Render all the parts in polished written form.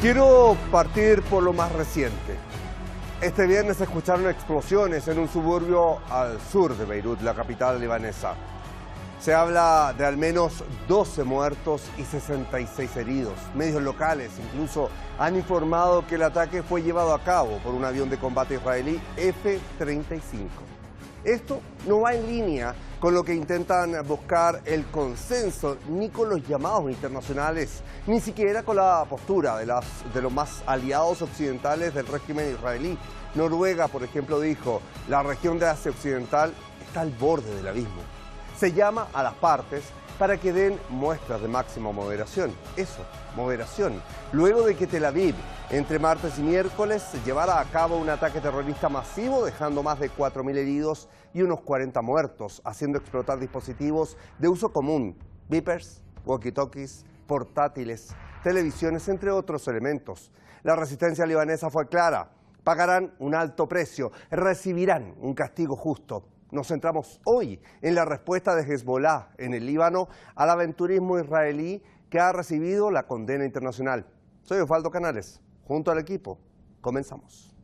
Quiero partir por lo más reciente. Este viernes se escucharon explosiones en un suburbio al sur de Beirut, la capital libanesa. Se habla de al menos 12 muertos y 66 heridos. Medios locales incluso han informado que el ataque fue llevado a cabo por un avión de combate israelí F-35. Esto no va en línea con lo que intentan buscar el consenso, ni con los llamados internacionales, ni siquiera con la postura de los más aliados occidentales del régimen israelí. Noruega, por ejemplo, dijo: la región de Asia Occidental está al borde del abismo. Se llama a las partes para que den muestras de máxima moderación. Eso, moderación. Luego de que Tel Aviv, entre martes y miércoles, llevara a cabo un ataque terrorista masivo, dejando más de 4.000 heridos y unos 40 muertos, haciendo explotar dispositivos de uso común, beepers, walkie-talkies, portátiles, televisiones, entre otros elementos. La resistencia libanesa fue clara: pagarán un alto precio, recibirán un castigo justo. Nos centramos hoy en la respuesta de Hezbollah en el Líbano al aventurismo israelí, que ha recibido la condena internacional. Soy Osvaldo Canales. Junto al equipo, comenzamos.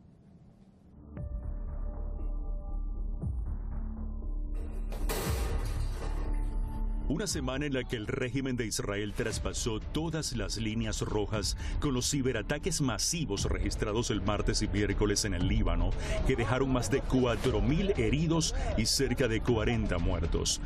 Una semana en la que el régimen de Israel traspasó todas las líneas rojas con los ciberataques masivos registrados el martes y miércoles en el Líbano, que dejaron más de 4.000 heridos y cerca de 40 muertos.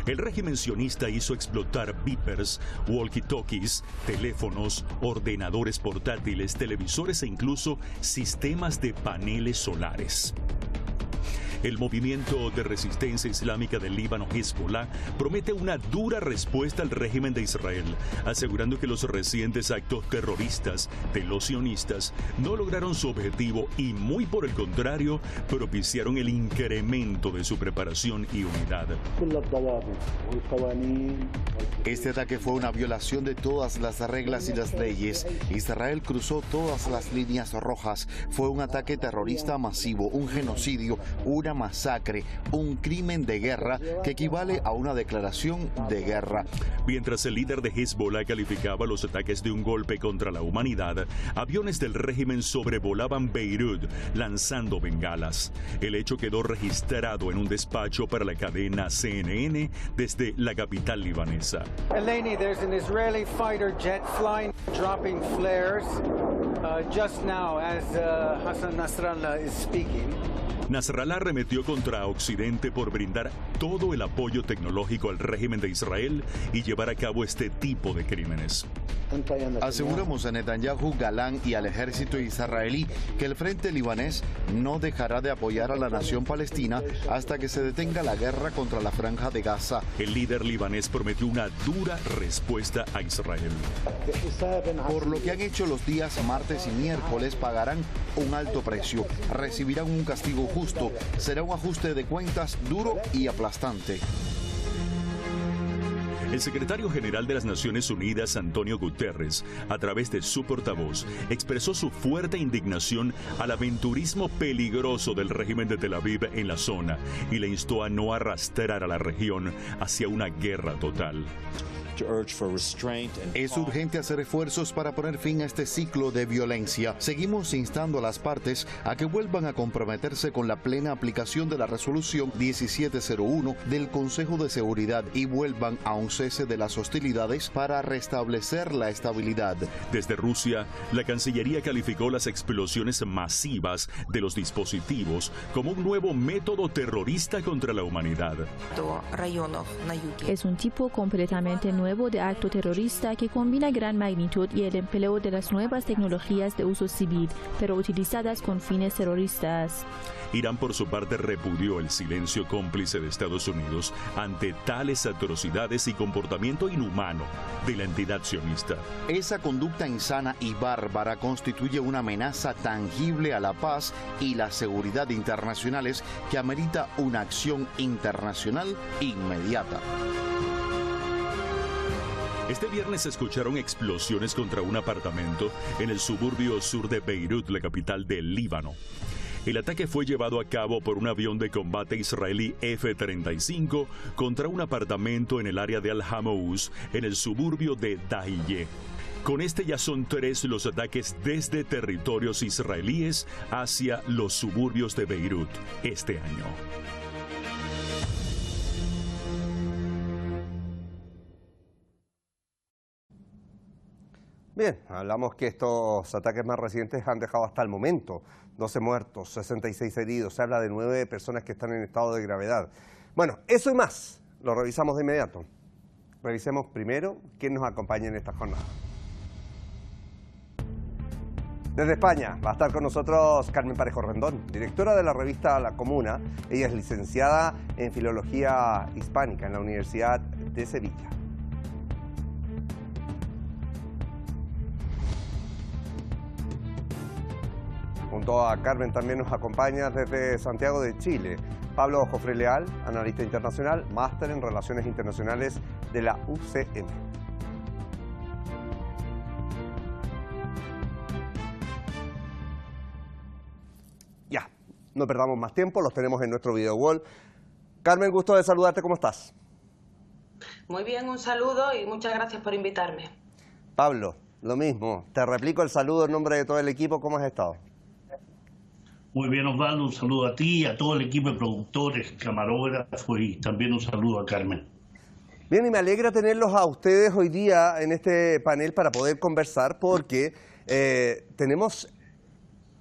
El régimen sionista hizo explotar beepers, walkie-talkies, teléfonos, ordenadores portátiles, televisores e incluso sistemas de paneles solares. El movimiento de resistencia islámica del Líbano, Hezbollah, promete una dura respuesta al régimen de Israel, asegurando que los recientes actos terroristas de los sionistas no lograron su objetivo y, muy por el contrario, propiciaron el incremento de su preparación y unidad. Este ataque fue una violación de todas las reglas y las leyes. Israel cruzó todas las líneas rojas. Fue un ataque terrorista masivo, un genocidio, una masacre, un crimen de guerra que equivale a una declaración de guerra. Mientras el líder de Hezbollah calificaba los ataques de un golpe contra la humanidad, aviones del régimen sobrevolaban Beirut lanzando bengalas. El hecho quedó registrado en un despacho para la cadena CNN desde la capital libanesa. Eleni, there's an Israeli fighter jet flying, dropping flares just now as Hassan Nasrallah is speaking. Nasrallah arremetió contra Occidente por brindar todo el apoyo tecnológico al régimen de Israel y llevar a cabo este tipo de crímenes. Aseguramos a Netanyahu, Galán y al ejército israelí que el frente libanés no dejará de apoyar a la nación palestina hasta que se detenga la guerra contra la franja de Gaza. El líder libanés prometió una dura respuesta a Israel. Por lo que han hecho los días martes y miércoles, pagarán un alto precio, recibirán un castigo justo, será un ajuste de cuentas duro y aplastante. El secretario general de las Naciones Unidas, Antonio Guterres, a través de su portavoz, expresó su fuerte indignación al aventurismo peligroso del régimen de Tel Aviv en la zona y le instó a no arrastrar a la región hacia una guerra total. Es urgente hacer esfuerzos para poner fin a este ciclo de violencia. Seguimos instando a las partes a que vuelvan a comprometerse con la plena aplicación de la resolución 1701 del Consejo de Seguridad y vuelvan a un cese de las hostilidades para restablecer la estabilidad. Desde Rusia, la Cancillería calificó las explosiones masivas de los dispositivos como un nuevo método terrorista contra la humanidad. Es un tipo completamente nuevo de acto terrorista que combina gran magnitud y el empleo de las nuevas tecnologías de uso civil, pero utilizadas con fines terroristas. Irán, por su parte, repudió el silencio cómplice de Estados Unidos ante tales atrocidades y comportamiento inhumano de la entidad sionista. Esa conducta insana y bárbara constituye una amenaza tangible a la paz y la seguridad internacionales que amerita una acción internacional inmediata. Este viernes se escucharon explosiones contra un apartamento en el suburbio sur de Beirut, la capital del Líbano. El ataque fue llevado a cabo por un avión de combate israelí F-35 contra un apartamento en el área de Al-Hamouz, en el suburbio de Dahiyeh. Con este ya son 3 los ataques desde territorios israelíes hacia los suburbios de Beirut este año. Bien, hablamos que estos ataques más recientes han dejado hasta el momento 12 muertos, 66 heridos. Se habla de 9 personas que están en estado de gravedad. Bueno, eso y más lo revisamos de inmediato. Revisemos primero quién nos acompaña en esta jornada. Desde España va a estar con nosotros Carmen Parejo Rendón, directora de la revista La Comuna. Ella es licenciada en Filología Hispánica en la Universidad de Sevilla. Junto a Carmen también nos acompaña desde Santiago de Chile Pablo Jofre Leal, analista internacional, máster en Relaciones Internacionales de la UCM. Ya, no perdamos más tiempo, los tenemos en nuestro video wall. Carmen, gusto de saludarte, ¿cómo estás? Muy bien, un saludo y muchas gracias por invitarme. Pablo, lo mismo, te replico el saludo en nombre de todo el equipo, ¿cómo has estado? Muy bien, Osvaldo, un saludo a ti, a todo el equipo de productores, camarógrafos y también un saludo a Carmen. Bien, y me alegra tenerlos a ustedes hoy día en este panel para poder conversar porque tenemos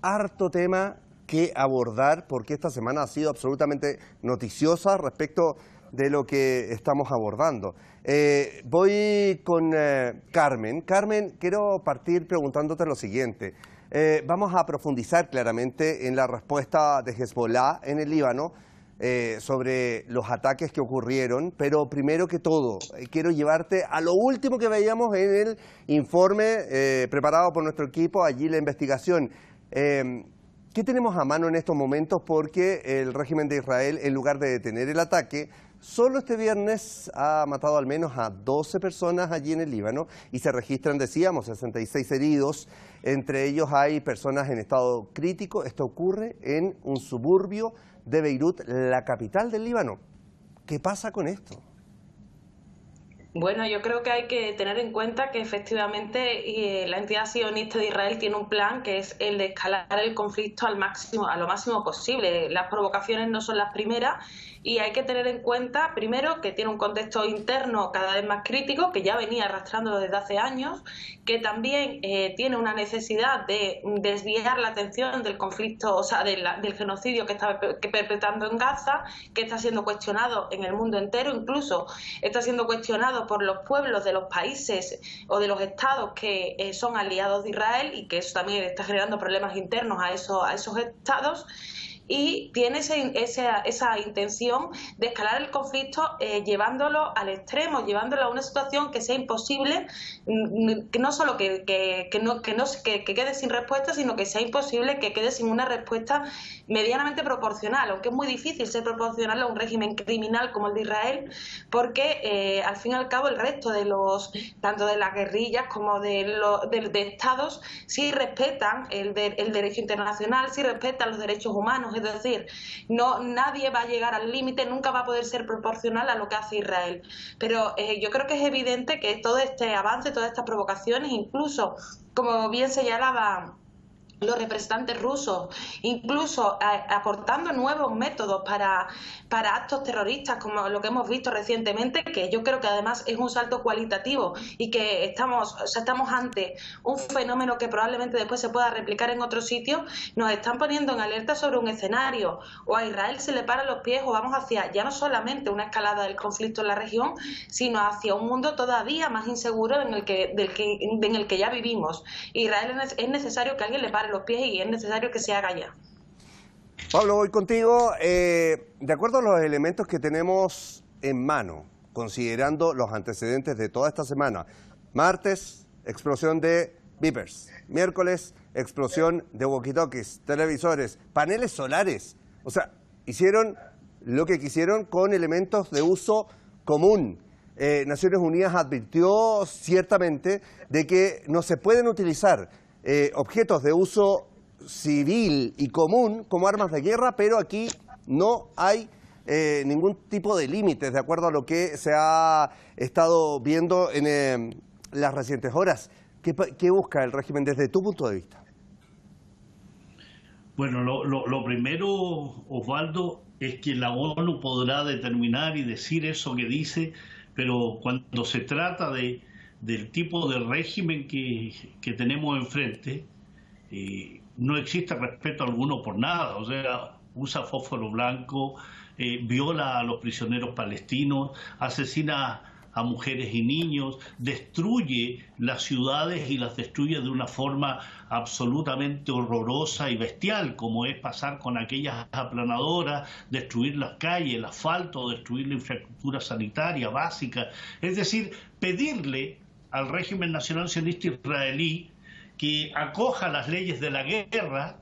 harto tema que abordar porque esta semana ha sido absolutamente noticiosa respecto de lo que estamos abordando. Voy con Carmen. Carmen, quiero partir preguntándote lo siguiente. Vamos a profundizar claramente en la respuesta de Hezbollah en el Líbano sobre los ataques que ocurrieron, pero primero que todo quiero llevarte a lo último que veíamos en el informe preparado por nuestro equipo, allí la investigación. ¿Qué tenemos a mano en estos momentos? Porque el régimen de Israel, en lugar de detener el ataque, solo este viernes ha matado al menos a 12 personas allí en el Líbano y se registran, decíamos, 66 heridos. Entre ellos hay personas en estado crítico. Esto ocurre en un suburbio de Beirut, la capital del Líbano. ¿Qué pasa con esto? Bueno, yo creo que hay que tener en cuenta que efectivamente la entidad sionista de Israel tiene un plan que es el de escalar el conflicto a lo máximo posible. Las provocaciones no son las primeras y hay que tener en cuenta, primero, que tiene un contexto interno cada vez más crítico, que ya venía arrastrándolo desde hace años, que también tiene una necesidad de desviar la atención del conflicto, o sea, del genocidio que está perpetrando en Gaza, que está siendo cuestionado en el mundo entero, incluso está siendo cuestionado por los pueblos de los países o de los estados que son aliados de Israel y que eso también está generando problemas internos a esos estados. Y tiene esa intención de escalar el conflicto llevándolo al extremo, llevándolo a una situación que sea imposible, que no solo que quede sin respuesta, sino que sea imposible que quede sin una respuesta medianamente proporcional, aunque es muy difícil ser proporcional a un régimen criminal como el de Israel, porque al fin y al cabo el resto de tanto de las guerrillas como de estados, sí respetan el derecho internacional, sí respetan los derechos humanos. Es decir, nadie va a llegar al límite, nunca va a poder ser proporcional a lo que hace Israel. Pero yo creo que es evidente que todo este avance, todas estas provocaciones, incluso, como bien señalaba los representantes rusos, incluso aportando nuevos métodos para actos terroristas, como lo que hemos visto recientemente, que yo creo que además es un salto cualitativo y que estamos ante un fenómeno que probablemente después se pueda replicar en otros sitios. Nos están poniendo en alerta sobre un escenario, o a Israel se le paran los pies o vamos hacia ya no solamente una escalada del conflicto en la región, sino hacia un mundo todavía más inseguro en el que ya vivimos. Israel es necesario que alguien le pare los pies y es necesario que se haga ya. Pablo, voy contigo. De acuerdo a los elementos que tenemos en mano, considerando los antecedentes de toda esta semana, martes, explosión de beepers, miércoles, explosión de walkie-talkies, televisores, paneles solares. O sea, hicieron lo que quisieron con elementos de uso común. Naciones Unidas advirtió ciertamente de que no se pueden utilizar objetos de uso civil y común como armas de guerra, pero aquí no hay ningún tipo de límites, de acuerdo a lo que se ha estado viendo en las recientes horas. ¿Qué busca el régimen desde tu punto de vista? Bueno, lo primero, Osvaldo, es que la ONU podrá determinar y decir eso que dice, pero cuando se trata del tipo de régimen que tenemos enfrente, no existe respeto alguno por nada. O sea, usa fósforo blanco, viola a los prisioneros palestinos, asesina a mujeres y niños, destruye las ciudades y las destruye de una forma absolutamente horrorosa y bestial, como es pasar con aquellas aplanadoras, destruir las calles, el asfalto, destruir la infraestructura sanitaria básica. Es decir, pedirle al régimen nacional sionista israelí que acoja las leyes de la guerra,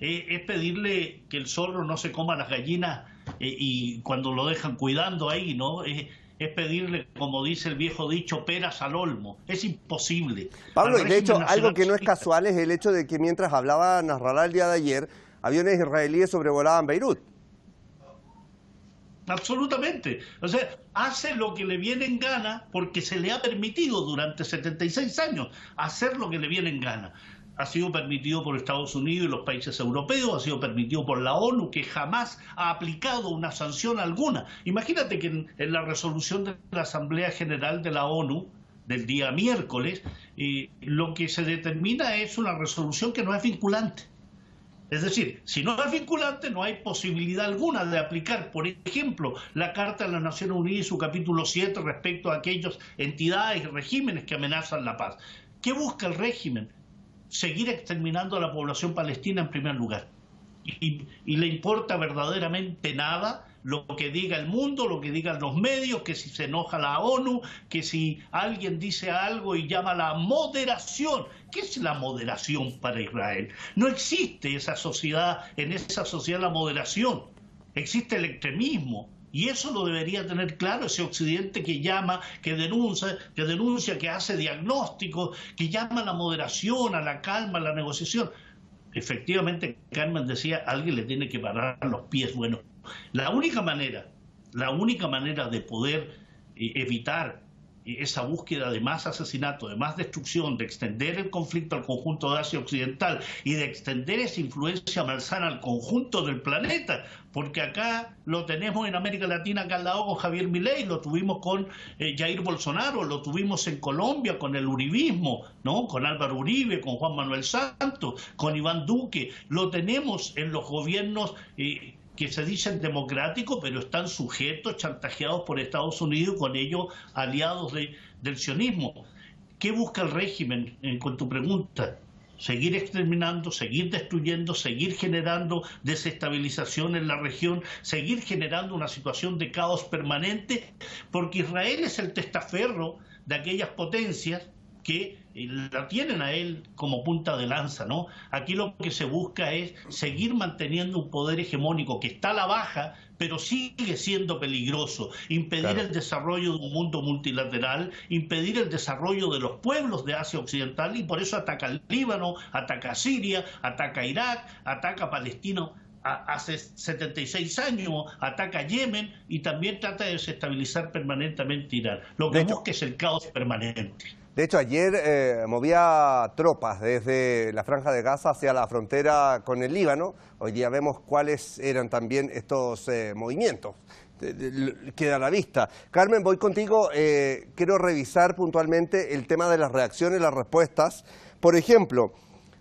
es pedirle que el zorro no se coma las gallinas y cuando lo dejan cuidando ahí, ¿no? Es pedirle, como dice el viejo dicho, peras al olmo. Es imposible. Pablo, y de hecho, algo que no es casual es el hecho de que mientras hablaba Nasrallah el día de ayer, aviones israelíes sobrevolaban Beirut. Absolutamente. O sea, hace lo que le viene en gana porque se le ha permitido durante 76 años hacer lo que le viene en gana. Ha sido permitido por Estados Unidos y los países europeos, ha sido permitido por la ONU, que jamás ha aplicado una sanción alguna. Imagínate que en la resolución de la Asamblea General de la ONU del día miércoles, lo que se determina es una resolución que no es vinculante. Es decir, si no es vinculante, no hay posibilidad alguna de aplicar, por ejemplo, la Carta de las Naciones Unidas y su capítulo 7 respecto a aquellas entidades y regímenes que amenazan la paz. ¿Qué busca el régimen? Seguir exterminando a la población palestina en primer lugar. Y le importa verdaderamente nada lo que diga el mundo, lo que digan los medios, que si se enoja la ONU, que si alguien dice algo y llama a la moderación. ¿Qué es la moderación para Israel? No existe esa sociedad, en esa sociedad la moderación. Existe el extremismo. Y eso lo debería tener claro ese occidente que llama, que denuncia, que hace diagnósticos, que llama a la moderación, a la calma, a la negociación. Efectivamente, Carmen decía, alguien le tiene que parar los pies. Bueno, la única manera de poder evitar esa búsqueda de más asesinato, de más destrucción, de extender el conflicto al conjunto de Asia Occidental y de extender esa influencia malsana al conjunto del planeta, porque acá lo tenemos en América Latina, acá al lado con Javier Milei, lo tuvimos con Jair Bolsonaro, lo tuvimos en Colombia con el uribismo, ¿no? Con Álvaro Uribe, con Juan Manuel Santos, con Iván Duque, lo tenemos en los gobiernos que se dicen democráticos, pero están sujetos, chantajeados por Estados Unidos, con ellos aliados del sionismo. ¿Qué busca el régimen, con tu pregunta? Seguir exterminando, seguir destruyendo, seguir generando desestabilización en la región, seguir generando una situación de caos permanente, porque Israel es el testaferro de aquellas potencias que la tienen a él como punta de lanza, ¿no? Aquí lo que se busca es seguir manteniendo un poder hegemónico que está a la baja, pero sigue siendo peligroso, impedir el desarrollo de un mundo multilateral, impedir el desarrollo de los pueblos de Asia Occidental, y por eso ataca al Líbano, ataca a Siria, ataca a Irak, ataca a Palestina hace 76 años, ataca a Yemen y también trata de desestabilizar permanentemente Irán. Lo que busca es el caos permanente. De hecho, ayer movía tropas desde la Franja de Gaza hacia la frontera con el Líbano. Hoy día vemos cuáles eran también estos movimientos. Queda a la vista. Carmen, voy contigo. Quiero revisar puntualmente el tema de las reacciones, las respuestas. Por ejemplo,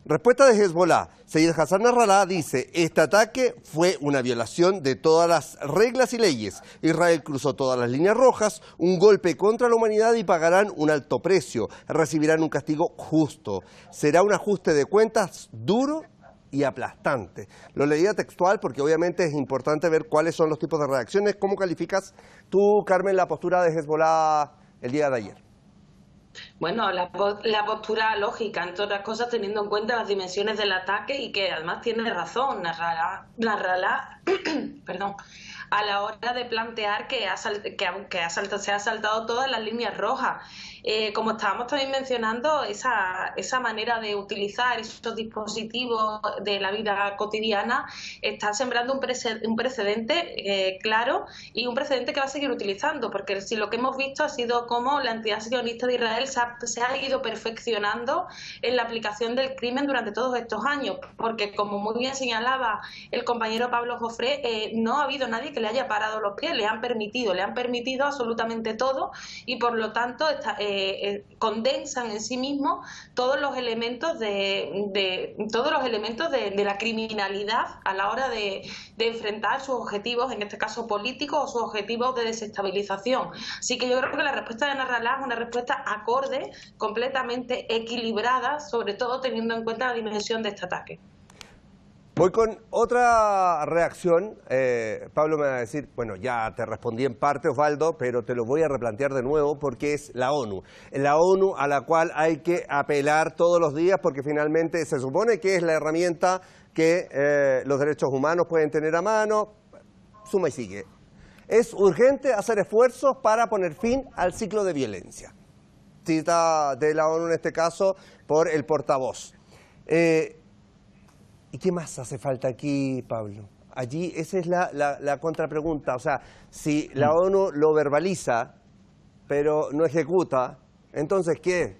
respuesta de Hezbollah. Seyyed Hassan Nasrallah dice, este ataque fue una violación de todas las reglas y leyes. Israel cruzó todas las líneas rojas, un golpe contra la humanidad y pagarán un alto precio. Recibirán un castigo justo. Será un ajuste de cuentas duro y aplastante. Lo leía textual porque obviamente es importante ver cuáles son los tipos de reacciones. ¿Cómo calificas tú, Carmen, la postura de Hezbollah el día de ayer? Bueno, la postura lógica, entre otras cosas, teniendo en cuenta las dimensiones del ataque y que además tiene razón. Nasrallah perdón, a la hora de plantear que se ha saltado todas las líneas rojas. Como estábamos también mencionando, esa manera de utilizar esos dispositivos de la vida cotidiana está sembrando un precedente claro, y un precedente que va a seguir utilizando, porque si lo que hemos visto ha sido cómo la entidad sionista de Israel se ha ido perfeccionando en la aplicación del crimen durante todos estos años, porque como muy bien señalaba el compañero Pablo Jofré, no ha habido nadie que le haya parado los pies, le han permitido absolutamente todo, y por lo tanto condensan en sí mismos todos los elementos de la criminalidad a la hora de enfrentar sus objetivos, en este caso políticos, o sus objetivos de desestabilización. Así que yo creo que la respuesta de Nasrallah es una respuesta acorde, completamente equilibrada, sobre todo teniendo en cuenta la dimensión de este ataque. Voy con otra reacción. Pablo me va a decir, bueno, ya te respondí en parte, Osvaldo, pero te lo voy a replantear de nuevo porque es la ONU. La ONU a la cual hay que apelar todos los días porque finalmente se supone que es la herramienta que los derechos humanos pueden tener a mano. Suma y sigue. Es urgente hacer esfuerzos para poner fin al ciclo de violencia. Cita de la ONU en este caso por el portavoz. ¿Y qué más hace falta aquí, Pablo? Allí esa es la contrapregunta. O sea, si la ONU lo verbaliza, pero no ejecuta, entonces ¿qué?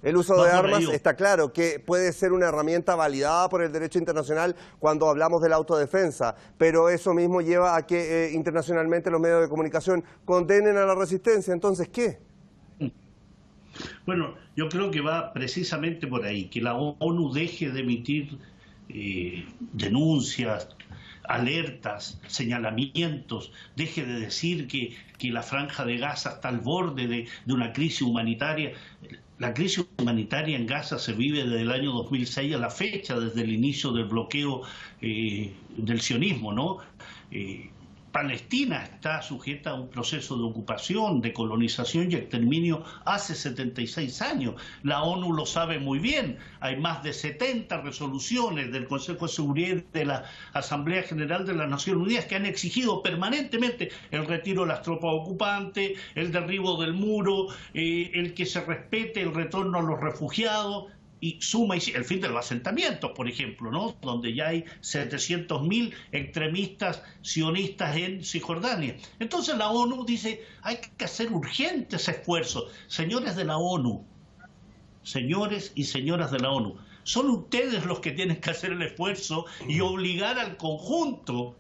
El uso de armas está claro que puede ser una herramienta validada por el derecho internacional cuando hablamos de la autodefensa, pero eso mismo lleva a que internacionalmente los medios de comunicación condenen a la resistencia. Entonces, ¿qué? Bueno, yo creo que va precisamente por ahí, que la ONU deje de emitir denuncias, alertas, señalamientos, deje de decir que la Franja de Gaza está al borde de una crisis humanitaria. La crisis humanitaria en Gaza se vive desde el año 2006 a la fecha, desde el inicio del bloqueo del sionismo, ¿no? Palestina está sujeta a un proceso de ocupación, de colonización y exterminio hace 76 años. La ONU lo sabe muy bien. Hay más de 70 resoluciones del Consejo de Seguridad de la Asamblea General de las Naciones Unidas que han exigido permanentemente el retiro de las tropas ocupantes, el derribo del muro, el que se respete el retorno a los refugiados. Y suma el fin de los asentamientos, por ejemplo, ¿no? Donde ya hay 700.000 extremistas sionistas en Cisjordania. Entonces la ONU dice, hay que hacer urgentes esfuerzos. Señores de la ONU, señores y señoras de la ONU, son ustedes los que tienen que hacer el esfuerzo y obligar al conjunto,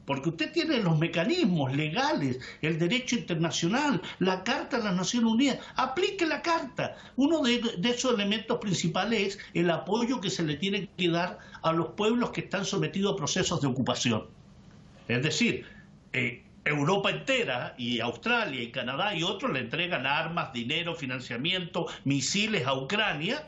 porque usted tiene los mecanismos legales, el derecho internacional, la Carta de las Naciones Unidas. Aplique la Carta. Uno de esos elementos principales es el apoyo que se le tiene que dar a los pueblos que están sometidos a procesos de ocupación. Es decir, Europa entera y Australia y Canadá y otros le entregan armas, dinero, financiamiento, misiles a Ucrania,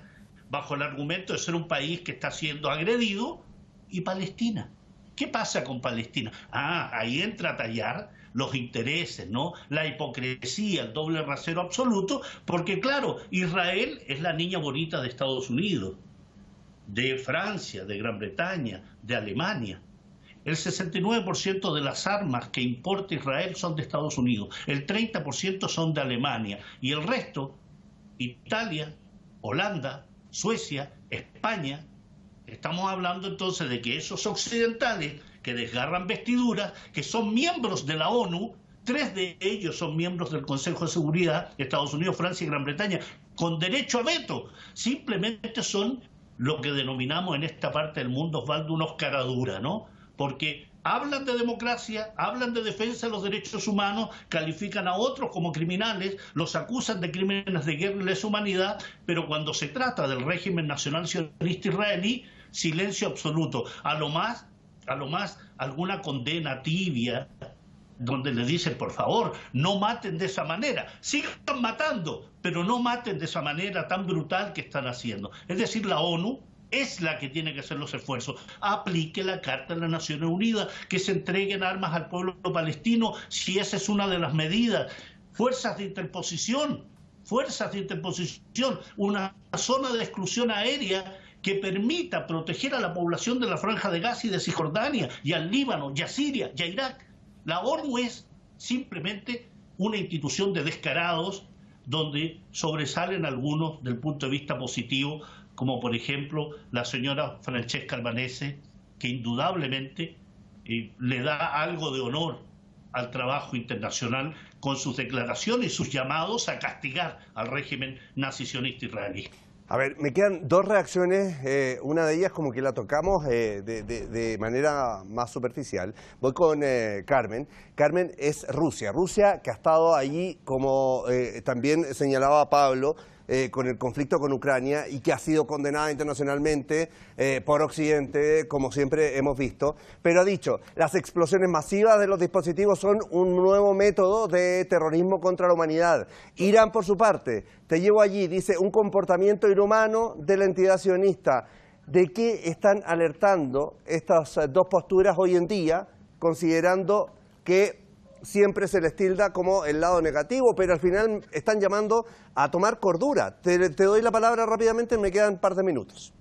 bajo el argumento de ser un país que está siendo agredido, y Palestina. ¿Qué pasa con Palestina? Ahí entra a tallar los intereses, ¿no? La hipocresía, el doble rasero absoluto, porque claro, Israel es la niña bonita de Estados Unidos, de Francia, de Gran Bretaña, de Alemania. El 69% de las armas que importa Israel son de Estados Unidos, el 30% son de Alemania y el resto, Italia, Holanda, Suecia, España. Estamos hablando entonces de que esos occidentales que desgarran vestiduras, que son miembros de la ONU, 3 de ellos son miembros del Consejo de Seguridad, Estados Unidos, Francia y Gran Bretaña, con derecho a veto, simplemente son lo que denominamos en esta parte del mundo, Osvaldo, unos caraduras, ¿no? Porque hablan de democracia, hablan de defensa de los derechos humanos, califican a otros como criminales, los acusan de crímenes de guerra y lesa humanidad, pero cuando se trata del régimen nacional sionista israelí, silencio absoluto. A lo más alguna condena tibia, donde le dicen, por favor, no maten de esa manera. Sigan matando, pero no maten de esa manera tan brutal que están haciendo. Es decir, la ONU es la que tiene que hacer los esfuerzos. Aplique la Carta de las Naciones Unidas, que se entreguen armas al pueblo palestino, si esa es una de las medidas. Fuerzas de interposición, una zona de exclusión aérea que permita proteger a la población de la Franja de Gaza y de Cisjordania, y al Líbano, y a Siria, y a Irak. La ONU es simplemente una institución de descarados donde sobresalen algunos del punto de vista positivo, como por ejemplo la señora Francesca Albanese, que indudablemente le da algo de honor al trabajo internacional con sus declaraciones y sus llamados a castigar al régimen nazi-sionista israelí. A ver, me quedan dos reacciones, una de ellas como que la tocamos de manera más superficial. Voy con Carmen. Carmen es Rusia que ha estado allí, como también señalaba Pablo, con el conflicto con Ucrania y que ha sido condenada internacionalmente por Occidente, como siempre hemos visto, pero ha dicho, las explosiones masivas de los dispositivos son un nuevo método de terrorismo contra la humanidad. Irán, por su parte, te llevo allí, dice, un comportamiento inhumano de la entidad sionista. ¿De qué están alertando estas dos posturas hoy en día, considerando que siempre se les tilda como el lado negativo, pero al final están llamando a tomar cordura? Te doy la palabra rápidamente, me quedan un par de minutos.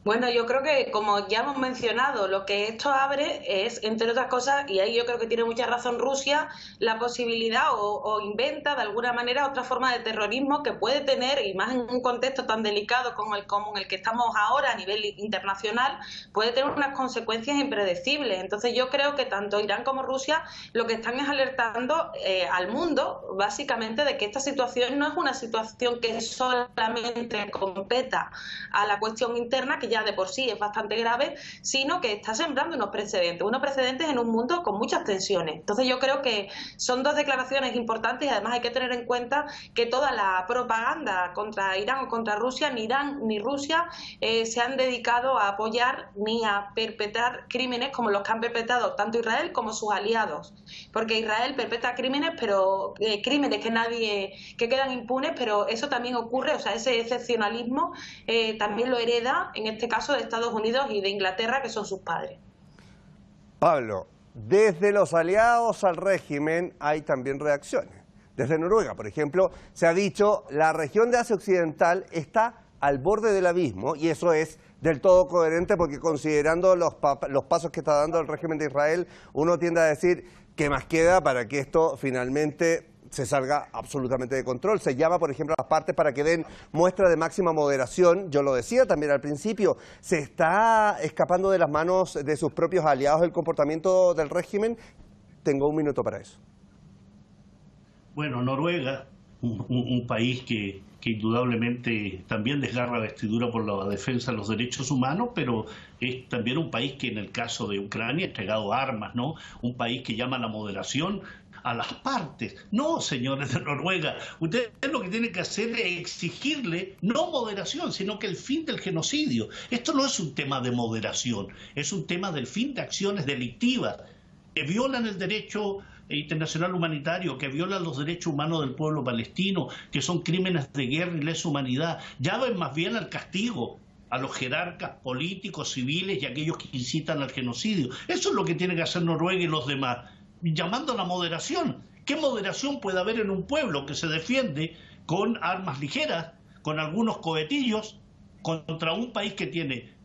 Bueno, yo creo que, como ya hemos mencionado, lo que esto abre es, entre otras cosas, y ahí yo creo que tiene mucha razón Rusia, la posibilidad o inventa de alguna manera otra forma de terrorismo que puede tener, y más en un contexto tan delicado como el que estamos ahora a nivel internacional, puede tener unas consecuencias impredecibles. Entonces yo creo que tanto Irán como Rusia lo que están es alertando al mundo, básicamente, de que esta situación no es una situación que solamente competa a la cuestión interna, que ya de por sí es bastante grave, sino que está sembrando unos precedentes en un mundo con muchas tensiones. Entonces yo creo que son dos declaraciones importantes y además hay que tener en cuenta que toda la propaganda contra Irán o contra Rusia, ni Irán ni Rusia se han dedicado a apoyar ni a perpetrar crímenes como los que han perpetrado tanto Israel como sus aliados, porque Israel perpetra crímenes, pero crímenes que quedan impunes, pero eso también ocurre, o sea, ese excepcionalismo también lo hereda en este caso de Estados Unidos y de Inglaterra, que son sus padres. Pablo, desde los aliados al régimen hay también reacciones. Desde Noruega, por ejemplo, se ha dicho la región de Asia Occidental está al borde del abismo, y eso es del todo coherente porque considerando los pasos que está dando el régimen de Israel, uno tiende a decir que más queda para que esto finalmente se salga absolutamente de control. Se llama, por ejemplo, a las partes para que den muestra de máxima moderación. Yo lo decía también al principio, se está escapando de las manos de sus propios aliados el comportamiento del régimen. Tengo un minuto para eso. Bueno, Noruega, un país que indudablemente también desgarra vestidura por la defensa de los derechos humanos, pero es también un país que en el caso de Ucrania ha entregado armas, ¿no? Un país que llama a la moderación a las partes. No, señores de Noruega, ustedes lo que tienen que hacer es exigirle no moderación, sino que el fin del genocidio. Esto no es un tema de moderación, es un tema del fin de acciones delictivas que violan el derecho internacional humanitario, que violan los derechos humanos del pueblo palestino, que son crímenes de guerra y lesa humanidad. Llamen más bien al castigo a los jerarcas políticos, civiles y aquellos que incitan al genocidio. Eso es lo que tiene que hacer Noruega y los demás, llamando a la moderación. ¿Qué moderación puede haber en un pueblo que se defiende con armas ligeras, con algunos cohetillos, contra un país que tiene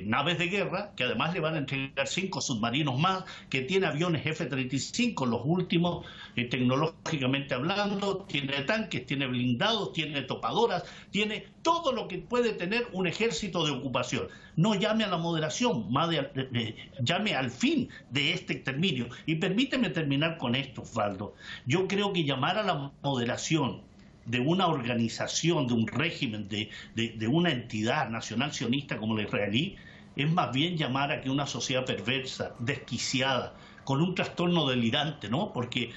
naves de guerra, que además le van a entregar 5 submarinos más, que tiene aviones F-35, los últimos tecnológicamente hablando, tiene tanques, tiene blindados, tiene topadoras, tiene todo lo que puede tener un ejército de ocupación? No llame a la moderación, llame al fin de este exterminio. Y permíteme terminar con esto, Osvaldo. Yo creo que llamar a la moderación de una organización, de un régimen, de una entidad nacional sionista como la israelí, es más bien llamar a que una sociedad perversa, desquiciada, con un trastorno delirante, ¿no? Porque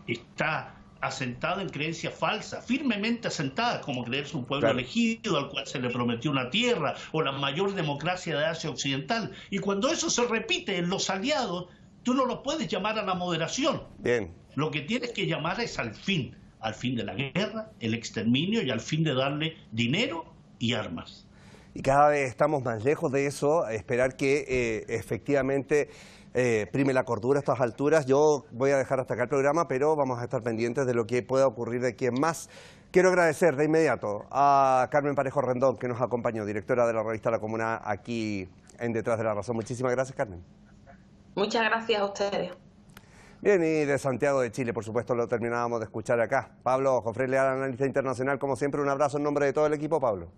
está asentada en creencias falsas, firmemente asentada, como creerse un pueblo elegido al cual se le prometió una tierra, o la mayor democracia de Asia Occidental. Y cuando eso se repite en los aliados, tú no los puedes llamar a la moderación. Bien. Lo que tienes que llamar es al fin de la guerra, el exterminio y al fin de darle dinero y armas. y cada vez estamos más lejos de eso, esperar que efectivamente prime la cordura a estas alturas. Yo voy a dejar hasta acá el programa, pero vamos a estar pendientes de lo que pueda ocurrir de aquí en más. Quiero agradecer de inmediato a Carmen Parejo Rendón, que nos acompañó, directora de la revista La Comuna, aquí en Detrás de la Razón. Muchísimas gracias, Carmen. Muchas gracias a ustedes. Bien, y de Santiago de Chile, por supuesto, lo terminábamos de escuchar acá. Pablo Jofré Leal, analista internacional, como siempre, un abrazo en nombre de todo el equipo, Pablo.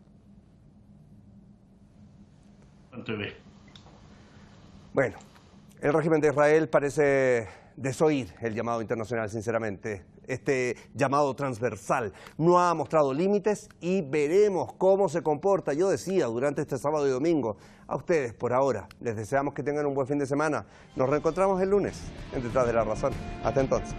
Bueno, el régimen de Israel parece desoír el llamado internacional, sinceramente. Este llamado transversal no ha mostrado límites y veremos cómo se comporta, yo decía, durante este sábado y domingo. A ustedes, por ahora, les deseamos que tengan un buen fin de semana. Nos reencontramos el lunes en Detrás de la Razón. Hasta entonces.